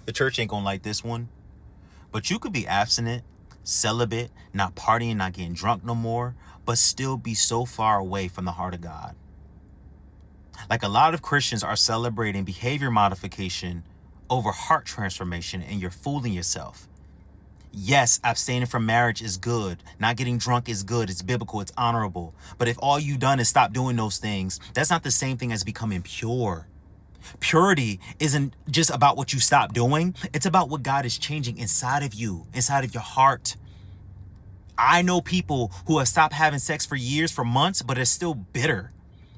The church ain't gonna like this one. But you could be abstinent, celibate, not partying, not getting drunk no more, but still be so far away from the heart of God. Like a lot of Christians are celebrating behavior modification over heart transformation, and you're fooling yourself. Yes, abstaining from marriage is good. Not getting drunk is good. It's biblical. It's honorable. But if all you've done is stop doing those things, that's not the same thing as becoming pure. Purity isn't just about what you stop doing. It's about what God is changing inside of you, inside of your heart. I know people who have stopped having sex for years, for months, but are still bitter.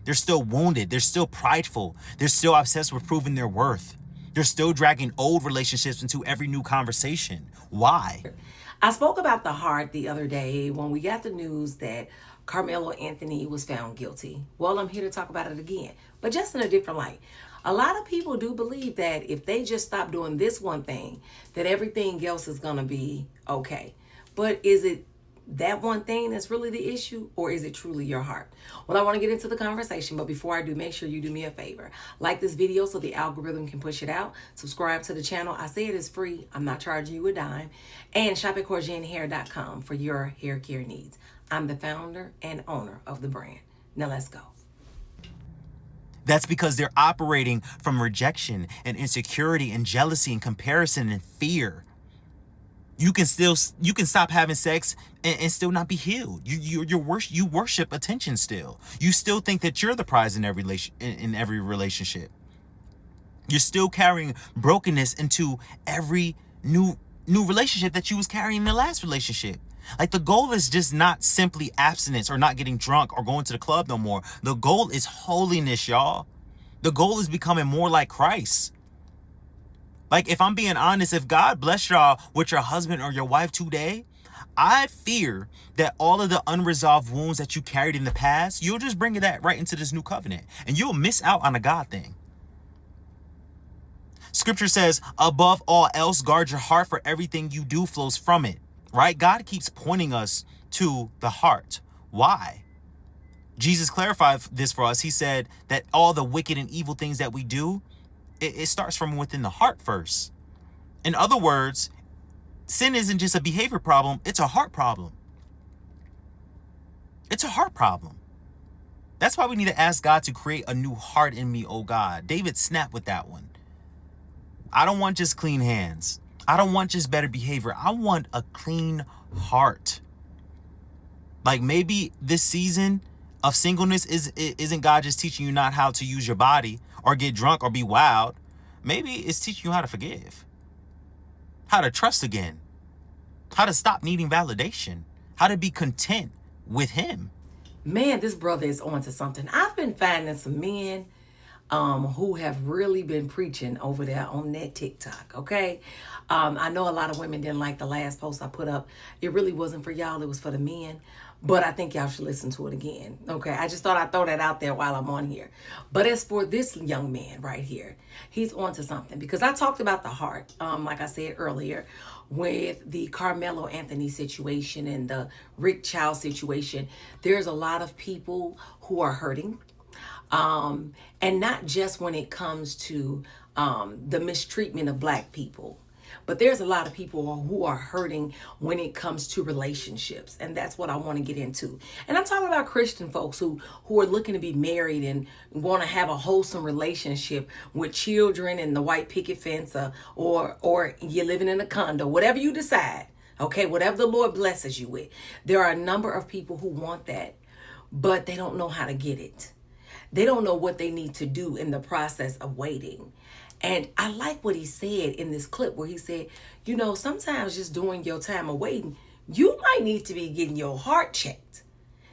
They're still wounded. They're still prideful. They're still obsessed with proving their worth. They're still dragging old relationships into every new conversation. Why? I spoke about the heart the other day when we got the news that Carmelo Anthony was found guilty. Well, I'm here to talk about it again, but just in a different light. A lot of people do believe that if they just stop doing this one thing, that everything else is going to be okay. But is it that one thing that's really the issue, or is it truly your heart? Well, I want to get into the conversation, but before I do, make sure you do me a favor. Like this video so the algorithm can push it out. Subscribe to the channel. I say it is free. I'm not charging you a dime. And shop at CorgineHair.com for your hair care needs. I'm the founder and owner of the brand. Now let's go. That's because they're operating from rejection and insecurity and jealousy and comparison and fear. You can stop having sex and still not be healed. You worship attention still. You still think that you're the prize in every relationship. You're still carrying brokenness into every new relationship that you was carrying in the last relationship. Like, the goal is just not simply abstinence or not getting drunk or going to the club no more. The goal is holiness, y'all. The goal is becoming more like Christ. Like, if I'm being honest, if God bless y'all with your husband or your wife today, I fear that all of the unresolved wounds that you carried in the past, you'll just bring that right into this new covenant, and you'll miss out on a God thing. Scripture says, above all else, guard your heart, for everything you do flows from it, right? God keeps pointing us to the heart. Why? Jesus clarified this for us. He said that all the wicked and evil things that we do, it starts from within the heart first. In other words, sin isn't just a behavior problem, it's a heart problem. It's a heart problem. That's why we need to ask God to create a new heart in me, oh God. David snapped with that one. I don't want just clean hands. I don't want just better behavior. I want a clean heart. Like, maybe this season of singleness isn't God just teaching you not how to use your body or get drunk or be wild. Maybe it's teaching you how to forgive, how to trust again, how to stop needing validation, how to be content with him. Man, this brother is on to something. I've been finding some men who have really been preaching over there on that TikTok, okay? I know a lot of women didn't like the last post I put up. It really wasn't for y'all. It was for the men. But I think y'all should listen to it again, okay? I just thought I'd throw that out there while I'm on here. But as for this young man right here, he's on to something. Because I talked about the heart, like I said earlier, with the Carmelo Anthony situation and the Rick Charles situation. There's a lot of people who are hurting. And not just when it comes to the mistreatment of Black people, but there's a lot of people who are hurting when it comes to relationships, and that's what I want to get into. And I'm talking about Christian folks who are looking to be married and want to have a wholesome relationship with children and the white picket fence, or you're living in a condo, whatever you decide. Okay, whatever the Lord blesses you with. There are a number of people who want that, but they don't know how to get it. They don't know what they need to do in the process of waiting. And I like what he said in this clip where he said, you know, sometimes just during your time of waiting, you might need to be getting your heart checked.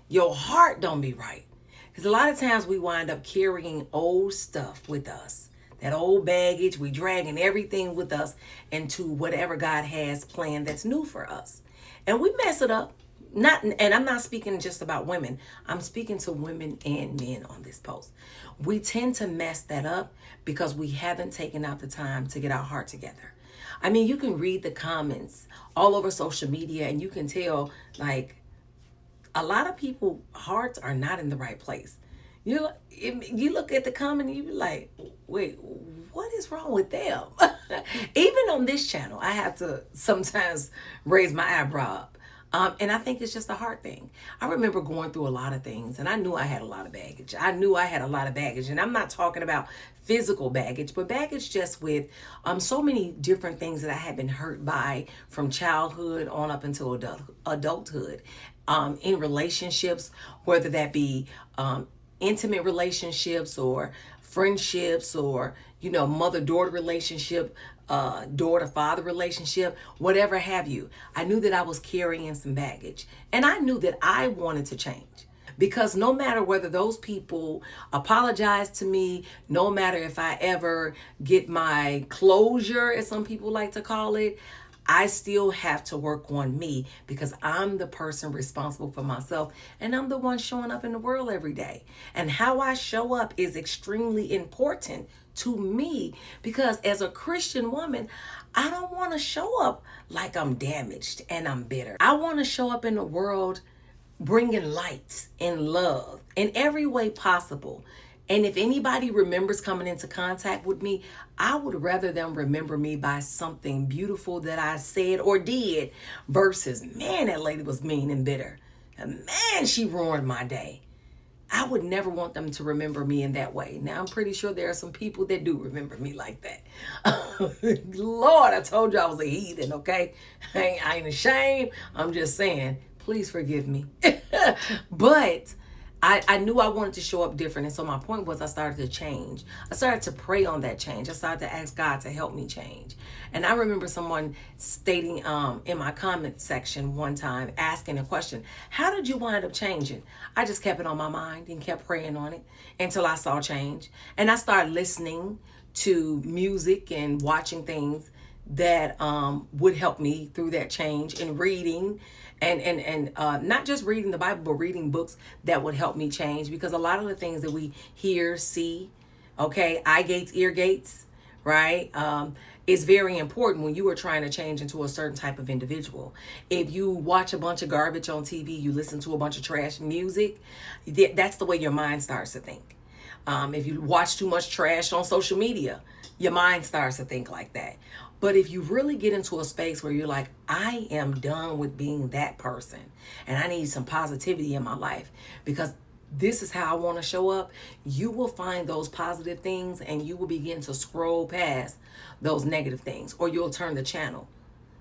Your heart don't be right. Because a lot of times we wind up carrying old stuff with us. That old baggage, we dragging everything with us into whatever God has planned that's new for us. And we mess it up. And I'm not speaking just about women. I'm speaking to women and men on this post. We tend to mess that up because we haven't taken out the time to get our heart together. I mean, you can read the comments all over social media and you can tell, like, a lot of people's hearts are not in the right place. You look at the comment and you be like, wait, what is wrong with them? Even even on this channel, I have to sometimes raise my eyebrow up. And I think it's just a heart thing. I remember going through a lot of things, and I knew I had a lot of baggage. And I'm not talking about physical baggage, but baggage just with so many different things that I had been hurt by from childhood on up until adulthood, in relationships, whether that be intimate relationships or friendships, or mother-daughter relationship, daughter-father relationship, whatever have you. I knew that I was carrying some baggage, and I knew that I wanted to change. Because no matter whether those people apologize to me, no matter if I ever get my closure, as some people like to call it, I still have to work on me, because I'm the person responsible for myself, and I'm the one showing up in the world every day. And how I show up is extremely important to me, because as a Christian woman, I don't want to show up like I'm damaged and I'm bitter. I want to show up in the world bringing light and love in every way possible. And if anybody remembers coming into contact with me, I would rather them remember me by something beautiful that I said or did, versus, man, that lady was mean and bitter, and man, she ruined my day. I would never want them to remember me in that way. Now, I'm pretty sure there are some people that do remember me like that. Lord, I told you I was a heathen, okay? I ain't ashamed. I'm just saying, please forgive me. But I knew I wanted to show up different. And so my point was, I started to change. I started to pray on that change. I started to ask God to help me change. And I remember someone stating in my comment section one time, asking a question, how did you wind up changing? I just kept it on my mind and kept praying on it until I saw change. And I started listening to music and watching things that would help me through that change, and reading and not just reading the Bible, but reading books that would help me change. Because a lot of the things that we hear, see, okay, eye gates, ear gates, right, is very important when you are trying to change into a certain type of individual. If you watch a bunch of garbage on TV, you listen to a bunch of trash music, that's the way your mind starts to think. If you watch too much trash on social media, your mind starts to think like that. But if you really get into a space where you're like, I am done with being that person, and I need some positivity in my life, because this is how I want to show up, you will find those positive things, and you will begin to scroll past those negative things, or you'll turn the channel,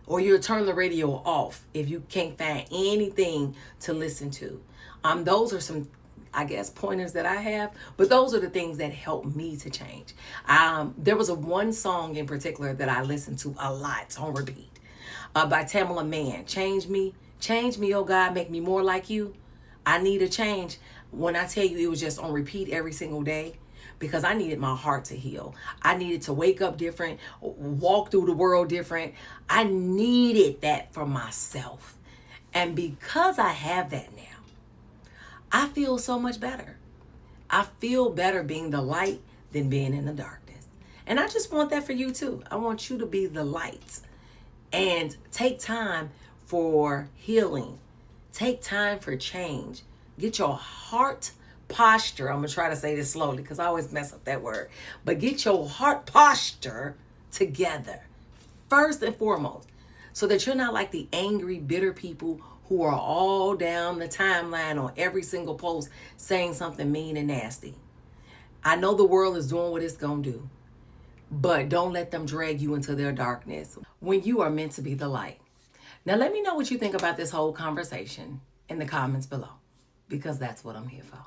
or you'll turn the radio off if you can't find anything to listen to. Those are some, I guess, pointers that I have, but those are the things that help me to change. There was one song in particular that I listened to a lot on repeat, by Tamala Mann. Change me, oh God, make me more like you. I need a change. When I tell you, it was just on repeat every single day, because I needed my heart to heal. I needed to wake up different, walk through the world different. I needed that for myself. And because I have that now, I feel so much better. I feel better being the light than being in the darkness. And I just want that for you too. I want you to be the light, and take time for healing. Take time for change. Get your heart posture. I'm going to try to say this slowly because I always mess up that word. But get your heart posture together, first and foremost, so that you're not like the angry, bitter people who are all down the timeline on every single post saying something mean and nasty. I know the world is doing what it's going to do, but don't let them drag you into their darkness when you are meant to be the light. Now, let me know what you think about this whole conversation in the comments below, because that's what I'm here for.